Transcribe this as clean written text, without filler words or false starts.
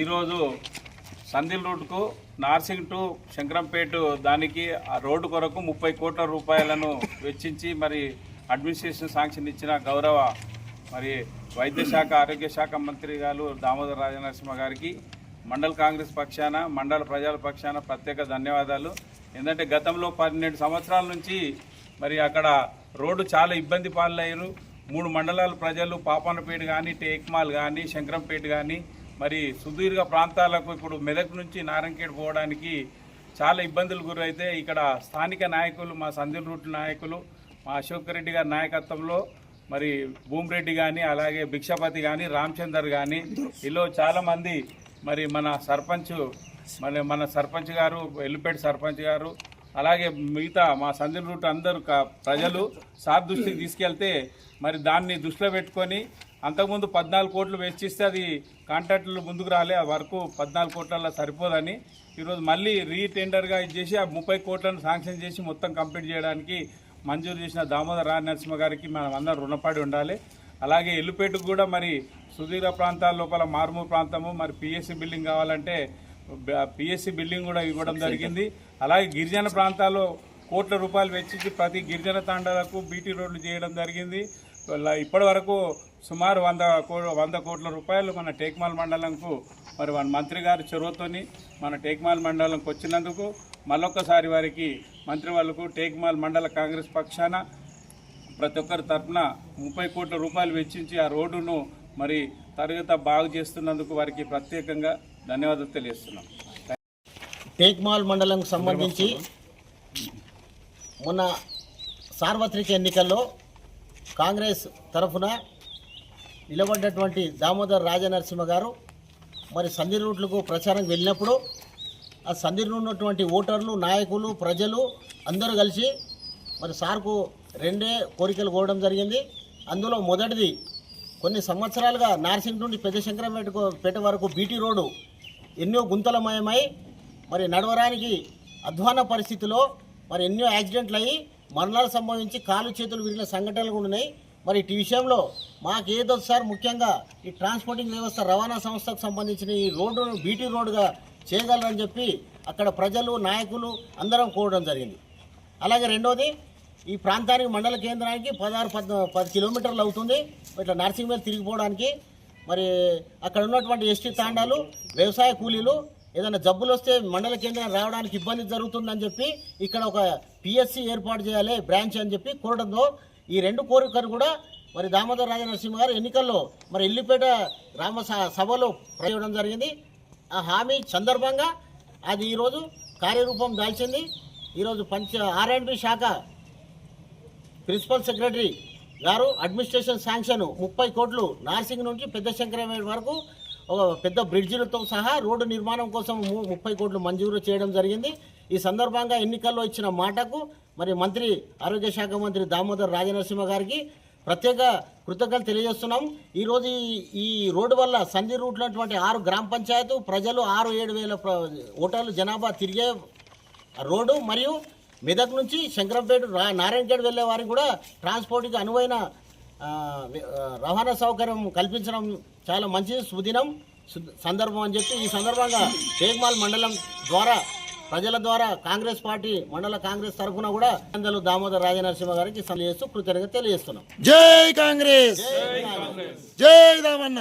ఈరోజు సందిల్ రూట్కు నార్సింగ్ టు శంకరంపేట దానికి ఆ రోడ్డు కొరకు 30 కోట్ల రూపాయలను వెచ్చించి మరి అడ్మినిస్ట్రేషన్ శాంక్షన్ ఇచ్చిన గౌరవ మరి వైద్య శాఖ ఆరోగ్య శాఖ మంత్రి గారు దామోదర రాజనరసింహ గారికి మండల కాంగ్రెస్ పక్షాన మండల ప్రజల పక్షాన ప్రత్యేక ధన్యవాదాలు. ఎందుకంటే గతంలో 12 సంవత్సరాల నుంచి మరి అక్కడ రోడ్డు చాలా ఇబ్బంది పాలయ్యారు. 3 మండలాల ప్రజలు పాపన్నపేట కానీ, టేక్మాల్ కానీ, శంకరంపేట కానీ మరి సుదీర్ఘ ప్రాంతాలకు ఇప్పుడు మెదక్ నుంచి నారాయణఖేడ్ పోవడానికి చాలా ఇబ్బందులు గురైతే ఇక్కడ స్థానిక నాయకులు, మా సందిల్ రూట్ నాయకులు, మా అశోక్ రెడ్డి గారి నాయకత్వంలో మరి భూమిరెడ్డి కానీ, అలాగే భిక్షపతి కానీ, రామచందర్ కానీ ఇలా చాలామంది మరి మన సర్పంచ్ గారు, ఎల్లుపేట సర్పంచ్ గారు, అలాగే మిగతా మా సందిల్ రూట్ అందరూ ప్రజలు సార్ దృష్టికి తీసుకెళ్తే మరి దాన్ని దృష్టిలో పెట్టుకొని అంతకుముందు 14 కోట్లు వెచ్చిస్తే అది కాంట్రాక్టులు ముందుకు రాలే, ఆ వరకు 14 కోట్లలో సరిపోదని ఈరోజు మళ్ళీ రీటెండర్గా ఇచ్చేసి ఆ 30 కోట్లను శాంక్షన్ చేసి మొత్తం కంప్లీట్ చేయడానికి మంజూరు చేసిన దామోదర రాజనరసింహ గారికి మనం అందరం రుణపడి ఉండాలి. అలాగే ఎల్లుపేటకు కూడా మరి సుదీర్ఘ ప్రాంతాల లోపల మారుమూల ప్రాంతము మరి పిఎస్సి బిల్డింగ్ కావాలంటే పిఎస్సి బిల్డింగ్ కూడా ఇవ్వడం జరిగింది. అలాగే గిరిజన ప్రాంతాల్లో కోట్ల రూపాయలు వెచ్చించి ప్రతి గిరిజన తాండాలకు బీటీ రోడ్లు చేయడం జరిగింది. ఇప్పటి వరకు సుమారు 100 కోట్ల రూపాయలు మన టేక్మాల్ మండలంకు మరి మంత్రి గారి చొరవతోని మన టేక్మాల్ మండలంకి వచ్చినందుకు మళ్ళొక్కసారి వారికి మంత్రి వాళ్ళకు టేక్మాల్ మండల కాంగ్రెస్ పక్షాన ప్రతి ఒక్కరి తరఫున 30 కోట్ల రూపాయలు వెచ్చించి ఆ రోడ్డును మరి తరగత బాగు చేస్తున్నందుకు వారికి ప్రత్యేకంగా ధన్యవాదాలు తెలియజేస్తున్నాం. టేక్మాల్ మండలంకు సంబంధించి మొన్న సార్వత్రిక ఎన్నికల్లో కాంగ్రెస్ తరఫున నిలబడ్డటువంటి దామోదర రాజనరసింహ గారు మరి సందిల్ రూట్లకు ప్రచారం వెళ్ళినప్పుడు ఆ సందిల్ ఉన్నటువంటి ఓటర్లు, నాయకులు, ప్రజలు అందరూ కలిసి మరి సార్కు 2 కోరికలు కోరడం జరిగింది. అందులో మొదటిది కొన్ని సంవత్సరాలుగా నార్సింగ్ నుండి పెద్ద శంకరంపేట వరకు బీటీ రోడ్డు ఎన్నో గుంతలమయమై మరి నడవడానికి అధ్వాన పరిస్థితిలో మరి ఎన్నో యాక్సిడెంట్లు అయ్యి మరణాలు సంభవించి కాలు చేతులు విరిగిన సంఘటనలు కూడా ఉన్నాయి. మరి ఈ విషయంలో మాకేదో సార్ ముఖ్యంగా ఈ ట్రాన్స్పోర్టింగ్ వ్యవస్థ రవాణా సంస్థకు సంబంధించిన ఈ రోడ్డును బీటీ రోడ్డుగా చేయగలరని చెప్పి అక్కడ ప్రజలు, నాయకులు అందరం కోరడం జరిగింది. అలాగే రెండోది ఈ ప్రాంతానికి మండల కేంద్రానికి 10 కిలోమీటర్లు అవుతుంది ఇట్లా నర్సింగ్ మీద తిరిగిపోవడానికి. మరి అక్కడ ఉన్నటువంటి ఎస్టీ తాండాలు, వ్యవసాయ కూలీలు ఏదైనా జబ్బులు వస్తే మండల కేంద్రం రావడానికి ఇబ్బంది జరుగుతుందని చెప్పి ఇక్కడ ఒక పిఎస్సి ఏర్పాటు చేయాలి బ్రాంచ్ అని చెప్పి కోరడంతో ఈ 2 కోరికలు కూడా మరి దామోదర రాజనరసింహ గారు ఎన్నికల్లో మరి ఎల్లిపేట గ్రామ సభలో ప్రయోగం జరిగింది. ఆ హామీ సందర్భంగా అది ఈరోజు కార్యరూపం దాల్చింది. ఈరోజు R&B శాఖ ప్రిన్సిపల్ సెక్రటరీ గారు అడ్మినిస్ట్రేషన్ శాంక్షన్ 30 కోట్లు నార్సింగ్ నుంచి పెద్ద శంకరంపేట వరకు ఒక పెద్ద బ్రిడ్జిలతో సహా రోడ్డు నిర్మాణం కోసం 30 కోట్లు మంజూరు చేయడం జరిగింది. ఈ సందర్భంగా ఎన్నికల్లో ఇచ్చిన మాటకు మరి ఆరోగ్య శాఖ మంత్రి దామోదర రాజనరసింహ గారికి ప్రత్యేక కృతజ్ఞతలు తెలియజేస్తున్నాం. ఈరోజు ఈ రోడ్డు వల్ల సందిల్ రూట్లో 6 గ్రామ పంచాయతీ ప్రజలు 6-7 వేల ఓటర్లు జనాభా తిరిగే రోడ్డు మరియు మెదక్ నుంచి శంకరంపేట, నారాయణఖేడ్ వెళ్లే వారికి కూడా ట్రాన్స్పోర్ట్కి అనువైన రవాణా సౌకర్యం కల్పించడం చాలా మంచి సుదినం సందర్భం అని చెప్పి ఈ సందర్భంగా టేక్మాల్ మండలం ద్వారా ప్రజల ద్వారా కాంగ్రెస్ పార్టీ మండల కాంగ్రెస్ తరఫున కూడా దామోదర రాజనరసింహ గారికి చేస్తూ కృతజ్ఞత తెలియజేస్తున్నాం. జై కాంగ్రెస్, జై దామన్న.